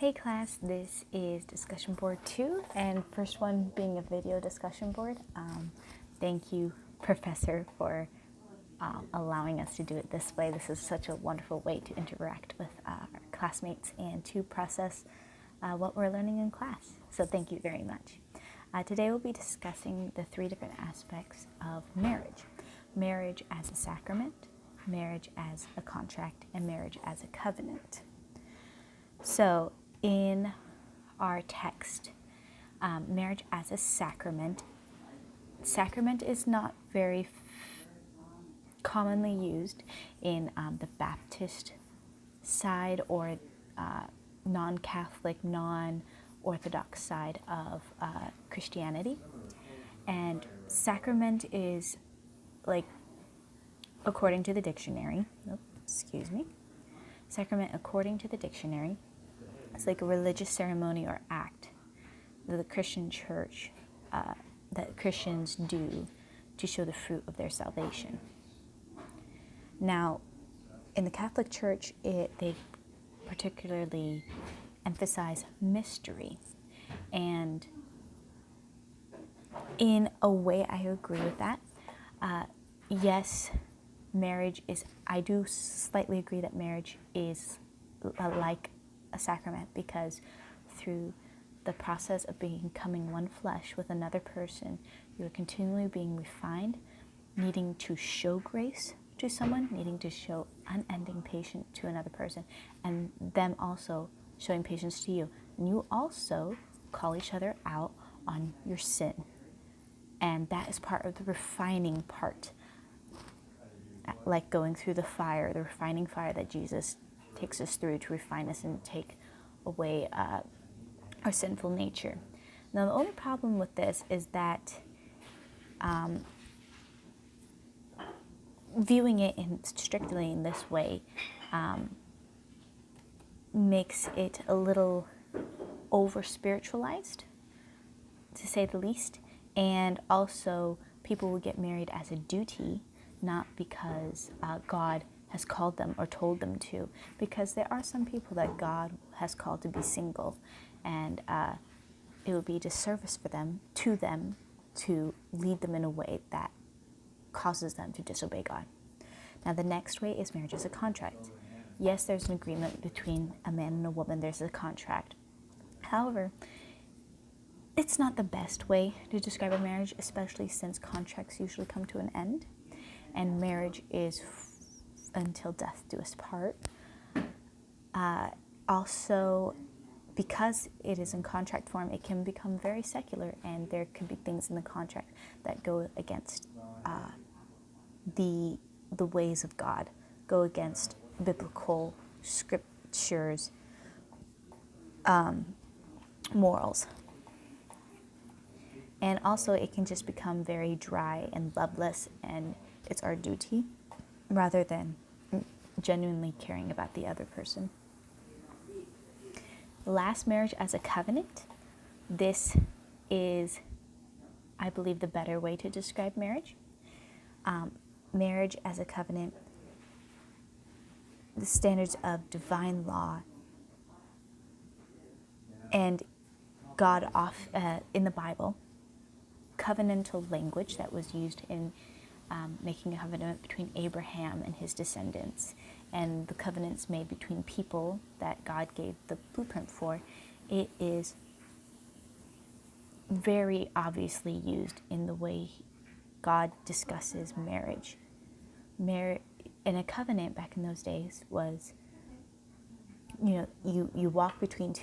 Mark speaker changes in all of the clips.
Speaker 1: Hey class, this is discussion board 2, and first one being a video discussion board. Thank you, Professor, for allowing us to do it this way. This is such a wonderful way to interact with our classmates and to process what we're learning in class. So thank you very much. Today we'll be discussing the 3 different aspects of marriage. Marriage as a sacrament, marriage as a contract, and marriage as a covenant. So in our text, marriage as a sacrament. Sacrament is not very commonly used in the Baptist side or non-Catholic, non-Orthodox side of Christianity. And sacrament is like, according to the dictionary, sacrament according to the dictionary, it's like a religious ceremony or act that the Christian church, that Christians do to show the fruit of their salvation. Now, in the Catholic Church, they particularly emphasize mystery. And in a way, I agree with that. Yes, I do slightly agree that marriage is like a sacrament, because through the process of becoming one flesh with another person, you are continually being refined, needing to show grace to someone, needing to show unending patience to another person, and them also showing patience to you. And you also call each other out on your sin. And that is part of the refining part, like going through the fire, the refining fire that Jesus takes us through to refine us and take away our sinful nature. Now, the only problem with this is that viewing it strictly in this way makes it a little over-spiritualized, to say the least. And also, people will get married as a duty, not because God has called them or told them to, because there are some people that God has called to be single, and it would be a disservice for them to lead them in a way that causes them to disobey God. Now, the next way is marriage as a contract. Yes, there's an agreement between a man and a woman. There's a contract. However, it's not the best way to describe a marriage, especially since contracts usually come to an end, and marriage is until death do us part. Also, because it is in contract form, it can become very secular, and there can be things in the contract that go against the ways of God, go against biblical scriptures, morals. And also, it can just become very dry and loveless, and it's our duty rather than genuinely caring about the other person. Last, marriage as a covenant. This is, I believe, the better way to describe marriage. Marriage as a covenant, the standards of divine law and God in the Bible, covenantal language that was used in making a covenant between Abraham and his descendants, and the covenants made between people that God gave the blueprint for. It is very obviously used in the way God discusses marriage. In a covenant back in those days was, you walk between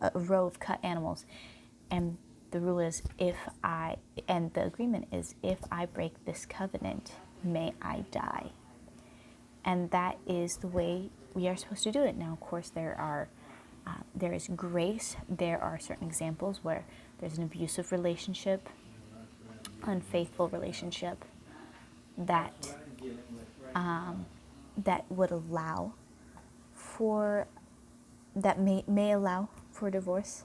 Speaker 1: a row of cut animals, and the rule is, the agreement is, if I break this covenant, may I die. And that is the way we are supposed to do it. Now, of course, there is grace. There are certain examples where there's an abusive relationship, unfaithful relationship, that would allow for, that may allow for divorce,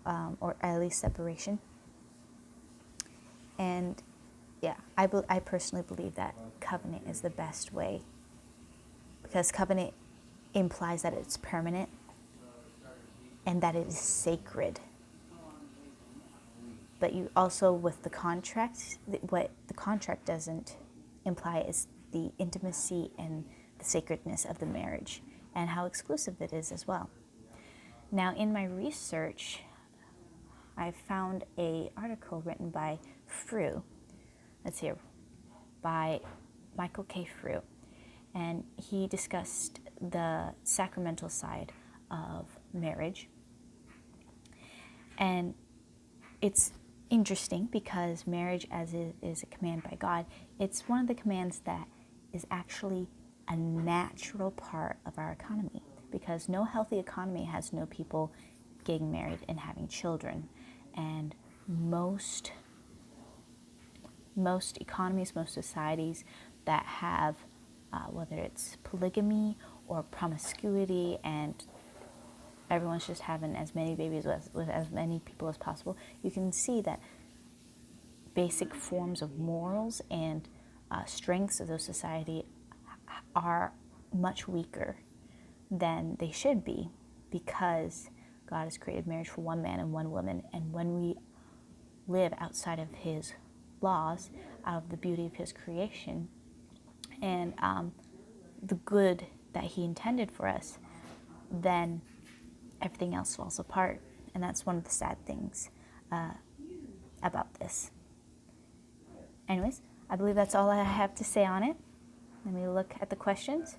Speaker 1: or at least separation. And yeah, I personally believe that covenant is the best way, because covenant implies that it's permanent, and that it is sacred. But you also, with the contract, what the contract doesn't imply is the intimacy and the sacredness of the marriage and how exclusive it is as well. Now, in my research, I found an article written by Frew, by Michael K. Frew, and he discussed the sacramental side of marriage. And it's interesting because marriage, as it is a command by God, it's one of the commands that is actually a natural part of our economy, because no healthy economy has no people getting married and having children. And most economies, most societies that have, whether it's polygamy or promiscuity, and everyone's just having as many babies with as many people as possible, you can see that basic forms of morals and strengths of those society are much weaker than they should be, because God has created marriage for one man and one woman, and when we live outside of his laws, out of the beauty of his creation, and the good that he intended for us, then everything else falls apart. And that's one of the sad things about this. Anyways, I believe that's all I have to say on it. Let me look at the questions.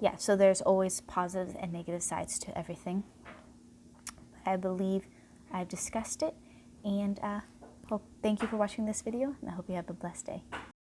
Speaker 1: Yeah, so there's always positive and negative sides to everything. I believe I've discussed it, and thank you for watching this video, and I hope you have a blessed day.